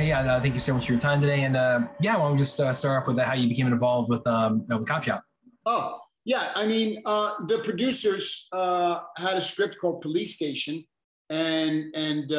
Yeah. Thank you so much for your time today. And yeah, why don't we just start off with how you became involved with Copshop? Oh, yeah. I mean, the producers had a script called Police Station, and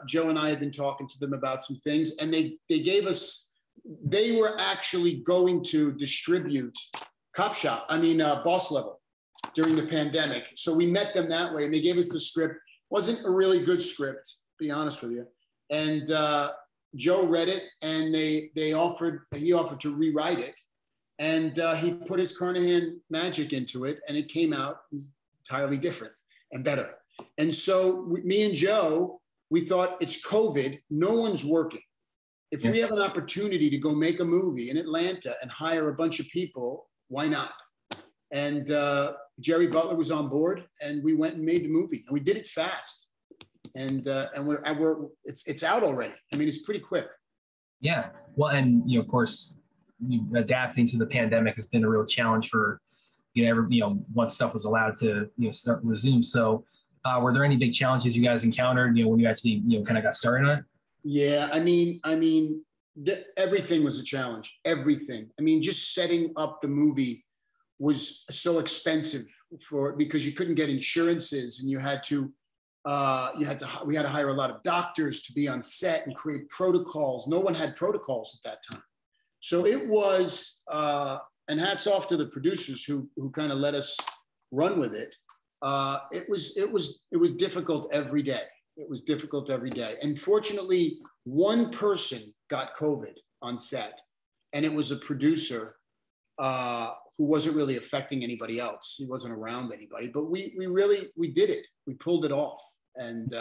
Joe and I had been talking to them about some things, and they gave us. They were actually going to distribute Copshop. Boss Level during the pandemic. So we met them that way, and they gave us the script. Wasn't a really good script, to be honest with you. And Joe read it, and he offered to rewrite it, and he put his Carnahan magic into it, and it came out entirely different and better. And so me and Joe, we thought, it's COVID, no one's working. If we have an opportunity to go make a movie in Atlanta and hire a bunch of people, why not? And Gerard Butler was on board, and we went and made the movie, and we did it fast. And it's out already. I mean, it's pretty quick. Yeah. Well, and of course, adapting to the pandemic has been a real challenge for once stuff was allowed to start resume. So, were there any big challenges you guys encountered when you actually kind of got started on it? Yeah, everything was a challenge. Everything. I mean, just setting up the movie was so expensive because you couldn't get insurances, and we had to hire a lot of doctors to be on set and create protocols. No one had protocols at that time. So it was, and hats off to the producers who kind of let us run with it. It was difficult every day. It was difficult every day. And fortunately, one person got COVID on set, and it was a producer who wasn't really affecting anybody else. He wasn't around anybody, but we did it. We pulled it off, and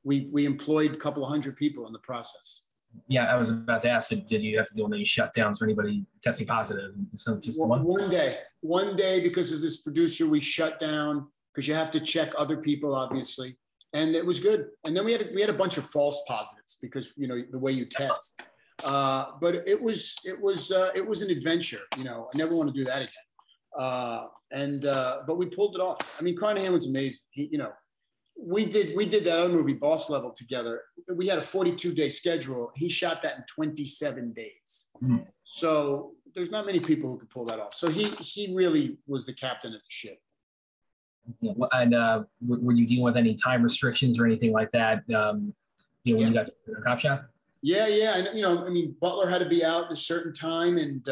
we employed a couple of hundred people in the process. Yeah, I was about to ask, did you have to do any shutdowns or anybody testing positive? Just one day, because of this producer, we shut down because you have to check other people, obviously, and it was good. And then we had a bunch of false positives because the way you test. But it was an adventure. I never want to do that again. But we pulled it off. I mean, Carnahan was amazing. We did that other movie, Boss Level, together. We had a 42-day schedule. He shot that in 27 days. Mm. So there's not many people who could pull that off. So he really was the captain of the ship. Yeah. And were you dealing with any time restrictions or anything like that? When you got to the Copshop? Yeah. And, Butler had to be out at a certain time. And,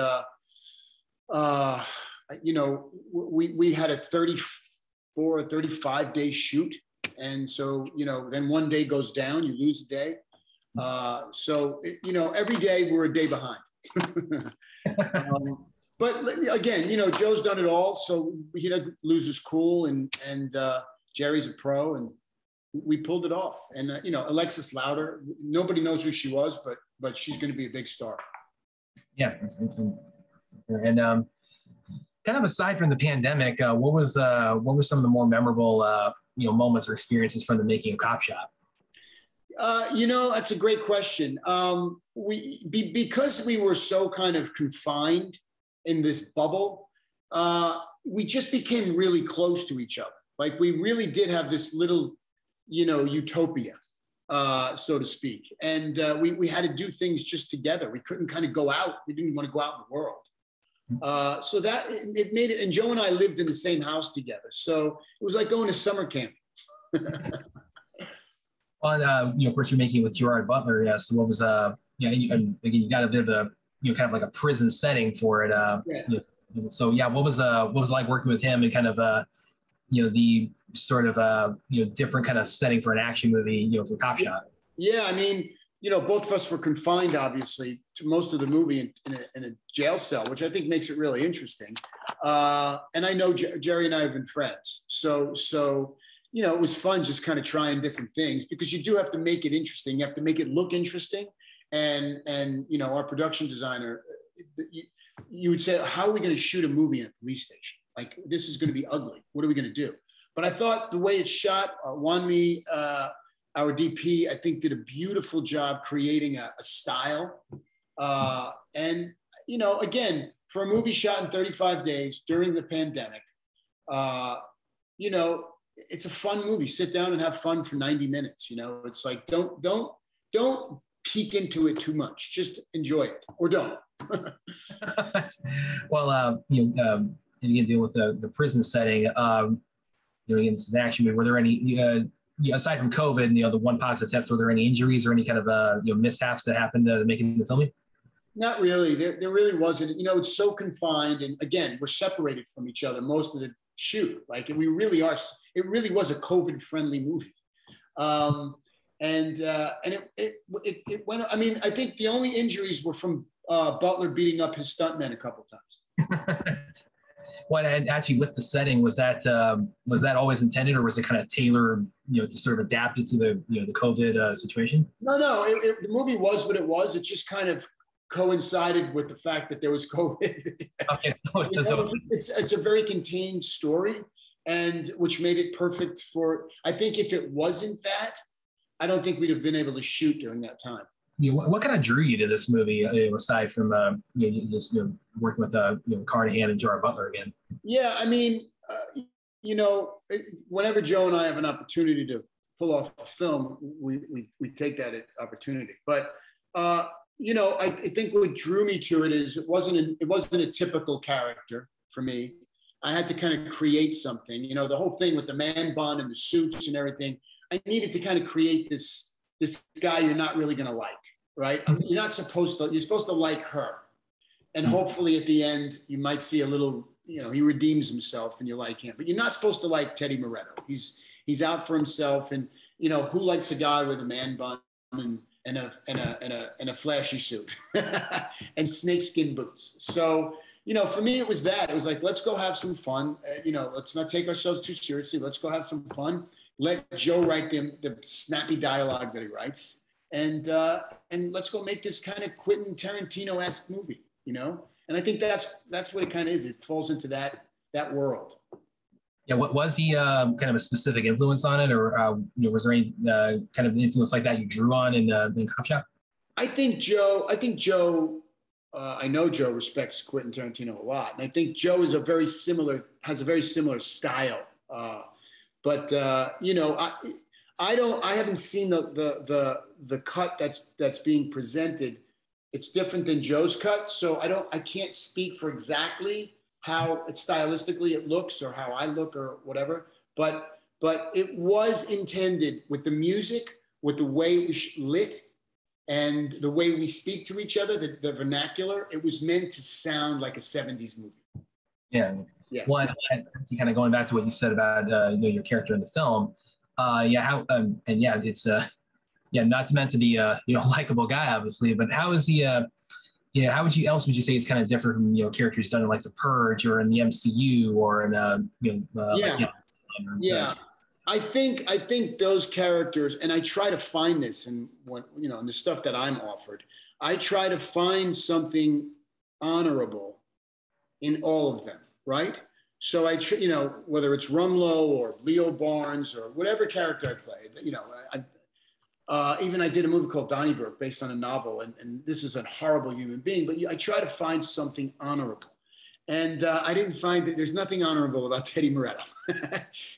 we had a 34 or 35-day shoot. And so, then one day goes down, you lose a day. So, every day we're a day behind. But again, Joe's done it all. So he doesn't lose his cool, and Jerry's a pro, and we pulled it off. And, Alexis Louder, nobody knows who she was, but she's going to be a big star. Yeah. And kind of aside from the pandemic, what were some of the more memorable, moments or experiences from the making of Copshop? That's a great question. Because we were so kind of confined in this bubble, we just became really close to each other. Like we really did have this little, utopia, so to speak. And we had to do things just together. We couldn't kind of go out. We didn't want to go out in the world. So that it made it, and Joe and I lived in the same house together. So it was like going to summer camp. Well, of course, you're making it with Gerard Butler. Yeah. So what was, again, you got a bit of a, kind of like a prison setting for it. So yeah, what was it like working with him and kind of, the sort of, different kind of setting for an action movie, for Copshop? Yeah. Both of us were confined, obviously, to most of the movie in a jail cell, which I think makes it really interesting. And I know Jerry and I have been friends. So, it was fun just kind of trying different things because you do have to make it interesting. You have to make it look interesting. And our production designer, you would say, how are we going to shoot a movie in a police station? Like, this is going to be ugly. What are we going to do? But I thought the way it's shot, Wanmi, our DP, I think, did a beautiful job creating a style. And, again, for a movie shot in 35 days during the pandemic, it's a fun movie. Sit down and have fun for 90 minutes. It's like, don't peek into it too much. Just enjoy it or don't. Well, and again, dealing with the prison setting, again, this is an action movie. Were there any, aside from COVID, the one positive test, were there any injuries or any kind of, mishaps that happened making the filming? Not really. There really wasn't. It's so confined. And again, we're separated from each other most of the shoot. Like we really are. It really was a COVID-friendly movie. And it went. I mean, I think the only injuries were from Butler beating up his stuntmen a couple times. Well, and actually, with the setting, was that always intended, or was it kind of tailored, to sort of adapt it to the the COVID situation? No. The movie was what it was. It just kind of coincided with the fact that there was COVID. Okay. It's a very contained story, and which made it perfect for. I think if it wasn't that, I don't think we'd have been able to shoot during that time. What kind of drew you to this movie, aside from just working with Carnahan and Gerard Butler again? Yeah, I mean, whenever Joe and I have an opportunity to pull off a film, we take that opportunity. But I think what drew me to it is it wasn't a typical character for me. I had to kind of create something. The whole thing with the man bun and the suits and everything. I needed to kind of create this guy you're not really going to like, right? You're supposed to like her. And hopefully at the end, you might see a little, he redeems himself and you like him. But you're not supposed to like Teddy Murretto. He's out for himself. And, who likes a guy with a man bun and a flashy suit and snakeskin boots? So, for me, it was that. It was like, let's go have some fun. Let's not take ourselves too seriously. Let's go have some fun. Let Joe write the snappy dialogue that he writes, and let's go make this kind of Quentin Tarantino-esque movie, And I think that's what it kind of is. It falls into that world. Yeah. What was he kind of a specific influence on it, or was there any kind of influence like that you drew on in Copshop? I know Joe respects Quentin Tarantino a lot, and I think Joe has a very similar style. But I haven't seen the cut that's being presented. It's different than Joe's cut, so I can't speak for exactly how stylistically it looks or how I look or whatever. But it was intended with the music, with the way it was lit, and the way we speak to each other, the vernacular. It was meant to sound like a 70s movie. Yeah. Yeah. Well, kind of going back to what you said about your character in the film, it's not meant to be a likable guy, obviously, but how is he? How would you say he's kind of different from characters done in like The Purge or in the MCU or in I think those characters, and I try to find this in in the stuff that I'm offered. I try to find something honorable in all of them. Right? So whether it's Rumlow or Leo Barnes or whatever character I played, even I did a movie called Donnybrook based on a novel, and this is a horrible human being, but I try to find something honorable. And I didn't find that there's nothing honorable about Teddy Murretto.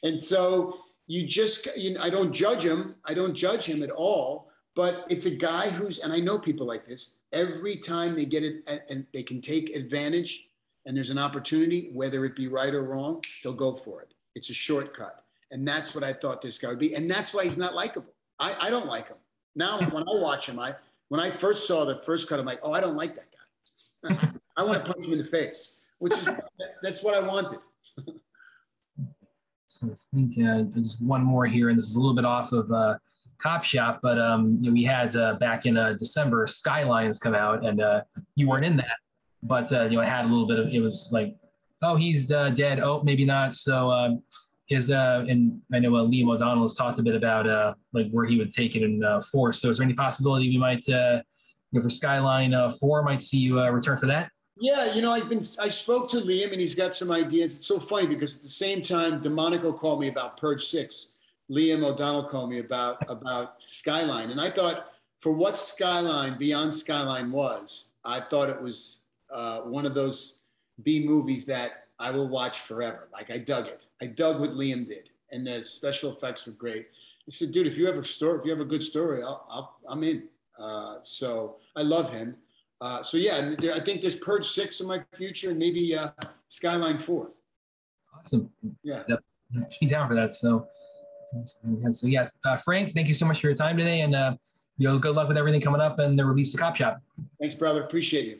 And so I don't judge him. I don't judge him at all, but it's a guy and I know people like this, every time they get it and they can take advantage and there's an opportunity, whether it be right or wrong, they'll go for it. It's a shortcut. And that's what I thought this guy would be. And that's why he's not likable. I don't like him. Now, when I watch him, when I first saw the first cut, I'm like, oh, I don't like that guy. I want to punch him in the face, that's what I wanted. So I think just one more here, and this is a little bit off of Copshop, but we had back in December, Skylines come out, and you weren't in that. But it had a little bit of, it was like, oh, he's dead. Oh, maybe not. So and I know Liam O'Donnell has talked a bit about like where he would take it in Force. So is there any possibility we might, for Skyline 4, might see you return for that? Yeah, I spoke to Liam and he's got some ideas. It's so funny because at the same time, DeMonico called me about Purge 6. Liam O'Donnell called me about Skyline. And I thought for what Skyline, Beyond Skyline was, I thought it was one of those B movies that I will watch forever. Like I dug it. I dug what Liam did, and the special effects were great. I said, dude, if you have a good story, I'm in. So I love him. So yeah, I think there's Purge 6 in my future, and maybe Skyline 4. Awesome. Yeah. Be down for that. So yeah, Frank, thank you so much for your time today, and good luck with everything coming up and the release of Copshop. Thanks, brother. Appreciate you.